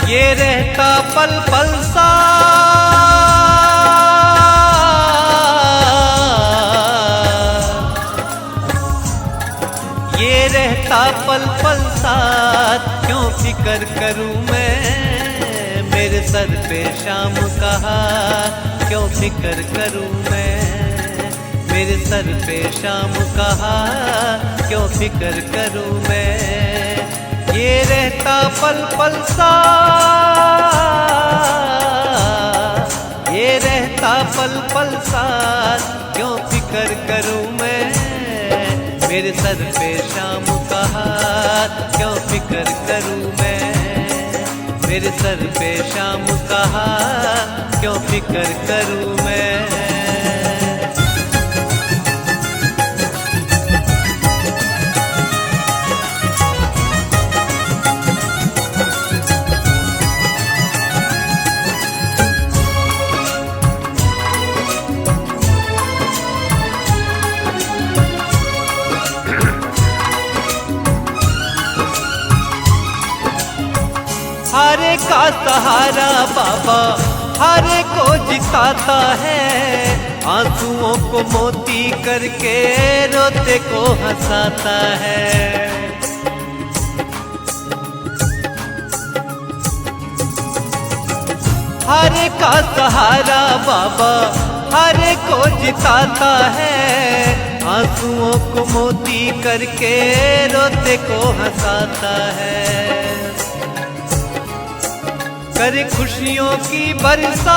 ये रहता पल पल सा ये रहता पल पल साथ, क्यों फिक्र करूं मैं मेरे सर पे शाम का हाथ, क्यों फिक्र करूं मैं मेरे सर पे शाम का हाथ, क्यों फिक्र करूं मैं। ये रहता पल पल साथ, ये रहता पल पल साथ, क्यों फिक्र करूं मैं मेरे सर पे शाम का हाथ, क्यों फिक्र करूं मैं मेरे सर पे शाम का हाथ, क्यों फिक्र करूं मैं। हारे का सहारा बाबा हारे को जिताता है, आंसुओं को मोती करके रोते को हंसाता है। हारे का सहारा बाबा हारे को जिताता है, आंसुओं को मोती करके रोते को हंसाता है। करे खुशियों की बरसात,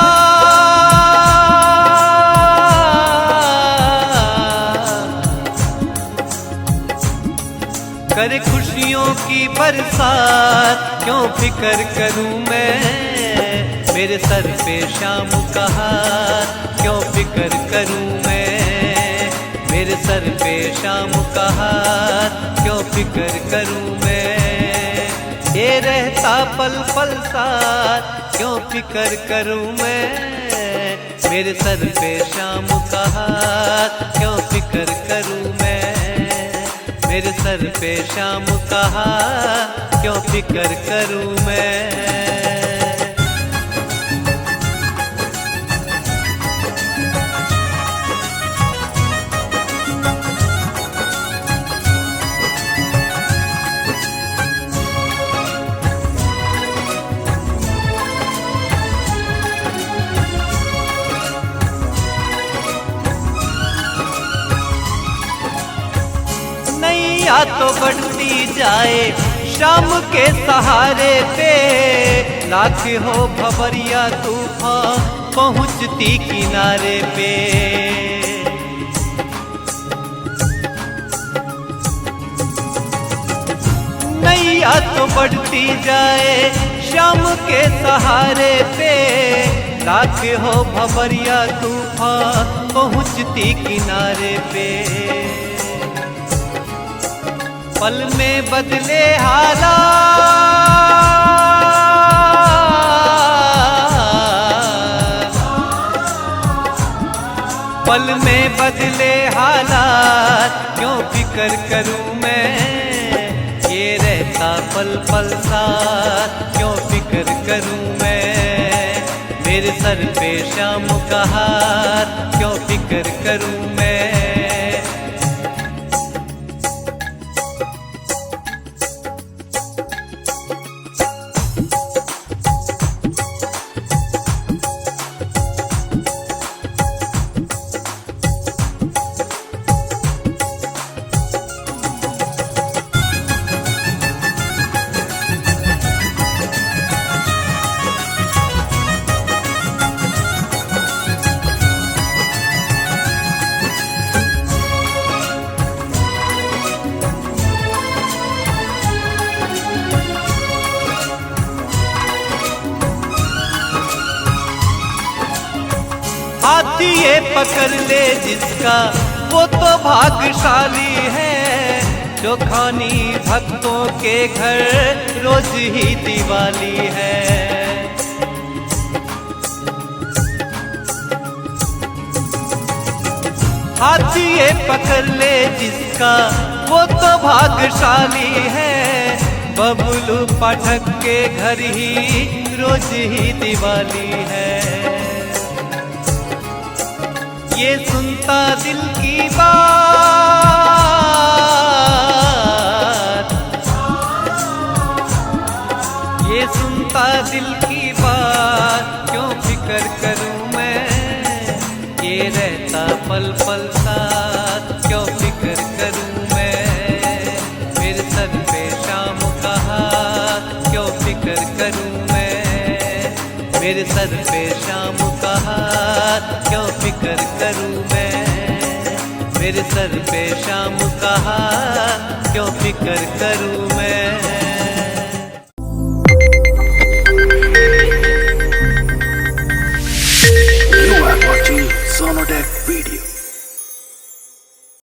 करे खुशियों की बरसात, क्यों फिक्र करूं मैं मेरे सर पे शाम का हाथ, क्यों फिक्र करूं मैं मेरे सर पे शाम का हाथ, क्यों फिक्र करूं मैं। ये रहता पल पल साथ, क्यों फिक्र करूं मैं मेरे सर पे शाम का हाथ, क्यों फिक्र करूं मैं मेरे सर पे शाम का हाथ, क्यों फिक्र करूं मैं। नैया तो बढ़ती जाए शाम के सहारे पे, लाख हो भंवरिया तूफान पहुंचती किनारे पे। नैया तो बढ़ती जाए शाम के सहारे पे, लाख हो भंवरिया तूफान पहुंचती किनारे पे। पल में बदले हालात, पल में बदले हालात, क्यों फिक्र करूं मैं ये रहता पल पल साथ, क्यों फिक्र करूं मैं मेरे सर पे शाम का हाथ, क्यों फिक्र करूं मैं। हाथी ये पकड़ ले जिसका वो तो भाग्यशाली है, जो खानी भक्तों के घर रोज ही दिवाली है। हाथी ये पकड़ ले जिसका वो तो भाग्यशाली है, बबलू पाठक के घर ही रोज ही दिवाली है। ये सुनता दिल की बात, ये सुनता दिल की बात, क्यों फिक्र करूं मैं, ये रहता पल पल साथ, क्यों फिक्र करूं मैं, मेरे सर पे शाम का हाथ, क्यों फिक्र करूं मैं, मेरे सर पे शाम का हाथ, क्यों फिक्र करूं मैं, मेरे सर पे शाम का हाथ, क्यों फिक्र करूं मैं। You are watching Sonotech video.